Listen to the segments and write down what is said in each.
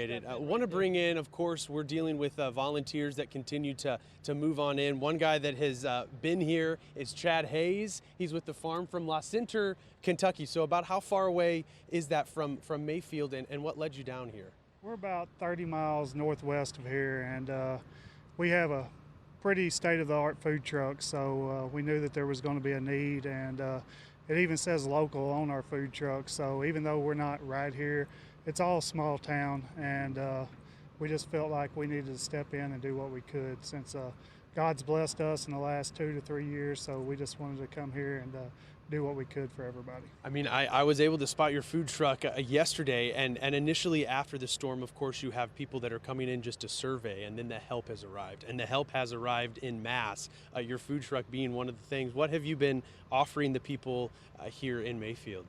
appreciate it. I want to bring in, of course, we're dealing with volunteers that continue to move on in. One guy that has been here is Chad Hayes. He's with the farm from La Center, Kentucky. So about how far away is that from Mayfield, and what led you down here? We're about 30 miles northwest of here, and we have a pretty state-of-the-art food truck, so we knew that there was going to be a need, and it even says local on our food truck. So even though we're not right here, it's all small town, and we just felt like we needed to step in and do what we could since God's blessed us in the last 2 to 3 years. So we just wanted to come here and do what we could for everybody. I mean, I was able to spot your food truck yesterday, and initially after the storm, of course, you have people that are coming in just to survey, and then the help has arrived, and the help has arrived in mass, your food truck being one of the things. What have you been offering the people here in Mayfield?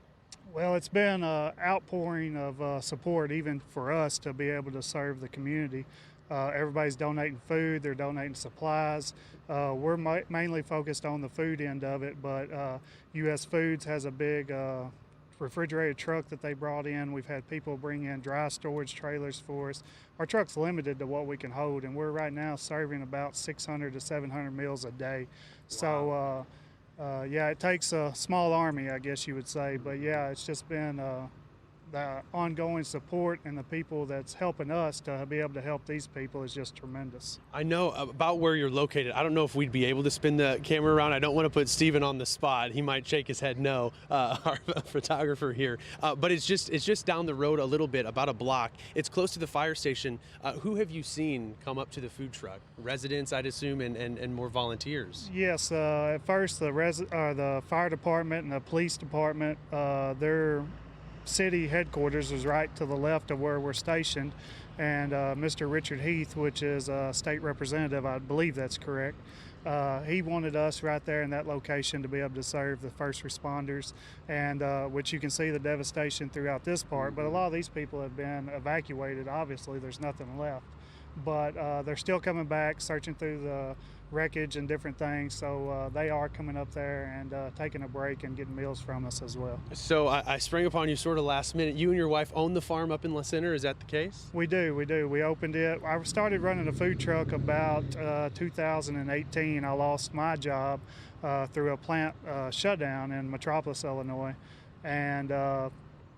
Well, it's been an outpouring of support even for us to be able to serve the community. Everybody's donating food, they're donating supplies. We're mainly focused on the food end of it, but U.S. Foods has a big refrigerated truck that they brought in. We've had people bring in dry storage trailers for us. Our truck's limited to what we can hold, and we're right now serving about 600 to 700 meals a day. Wow. So, yeah, it takes a small army, I guess you would say, but yeah, it's just been the ongoing support and the people that's helping us to be able to help these people is just tremendous. I know about where you're located. I don't know if we'd be able to spin the camera around. I don't want to put Steven on the spot. He might shake his head no, our photographer here. But it's just down the road a little bit, about a block. It's close to the fire station. Who have you seen come up to the food truck? Residents, I'd assume, and more volunteers. Yes, at first the fire department and the police department, their city headquarters was right to the left of where we're stationed, and Mr. Richard Heath, which is a state representative, I believe that's correct, he wanted us right there in that location to be able to serve the first responders, and which you can see the devastation throughout this part, but a lot of these people have been evacuated. Obviously there's nothing left, but they're still coming back, searching through the wreckage and different things, so they are coming up there and taking a break and getting meals from us as well. So I sprang upon you sort of last minute. You and your wife own the farm up in La Center, is that the case? We do. We opened it. I started running a food truck about 2018. I lost my job through a plant shutdown in Metropolis, Illinois, and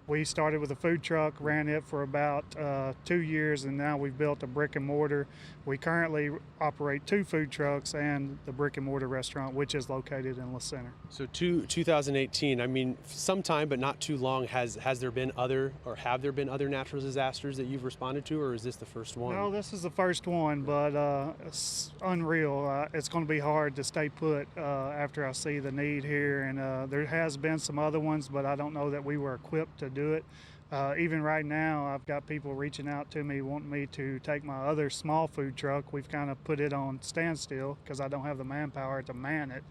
we started with a food truck, ran it for about 2 years, and now we've built a brick and mortar. We currently operate 2 food trucks and the brick and mortar restaurant, which is located in La Center. So 2018, I mean, sometime but not too long, has there been other, or have there been other natural disasters that you've responded to, or is this the first one? No, this is the first one, but it's unreal. It's going to be hard to stay put after I see the need here, and there has been some other ones, but I don't know that we were equipped to do it. Even right now, I've got people reaching out to me wanting me to take my other small food truck. We've kind of put it on standstill because I don't have the manpower to man it.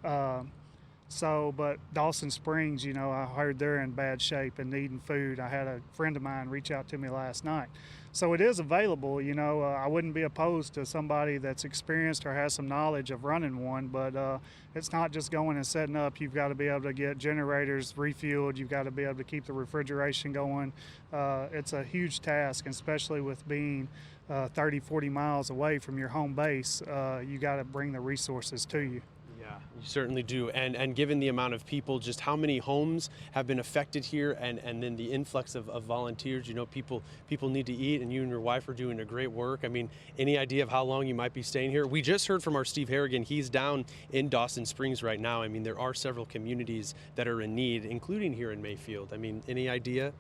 But Dawson Springs, you know, I heard they're in bad shape and needing food. I had a friend of mine reach out to me last night. So it is available, you know. I wouldn't be opposed to somebody that's experienced or has some knowledge of running one, but it's not just going and setting up. You've got to be able to get generators refueled. You've got to be able to keep the refrigeration going. It's a huge task, especially with being 30, 40 miles away from your home base. You got to bring the resources to you. Yeah, you certainly do. And given the amount of people, just how many homes have been affected here, and then the influx of volunteers, you know, people need to eat, and you and your wife are doing a great work. I mean, any idea of how long you might be staying here? We just heard from our Steve Harrigan. He's down in Dawson Springs right now. I mean, there are several communities that are in need, including here in Mayfield. I mean, any idea?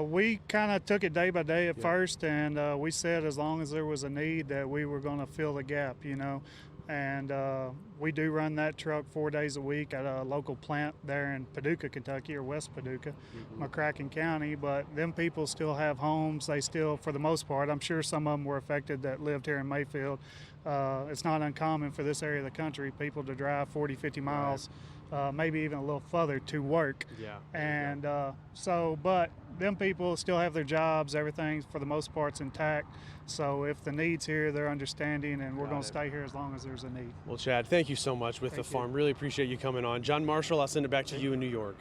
We kind of took it day by day at first, and we said as long as there was a need that we were going to fill the gap, you know. And we do run that truck 4 days a week at a local plant there in Paducah, Kentucky, or West Paducah, McCracken County. But them people still have homes. They still, for the most part, I'm sure some of them were affected that lived here in Mayfield. It's not uncommon for this area of the country, people to drive 40, 50 miles, maybe even a little further to work. Yeah. And but them people still have their jobs. Everything, for the most part, is intact. So if the need's here, they're understanding, and we're going to stay here as long as there's a need. Well, Chad, thank you so much with the farm. Really appreciate you coming on. John Marshall, I'll send it back to you in New York.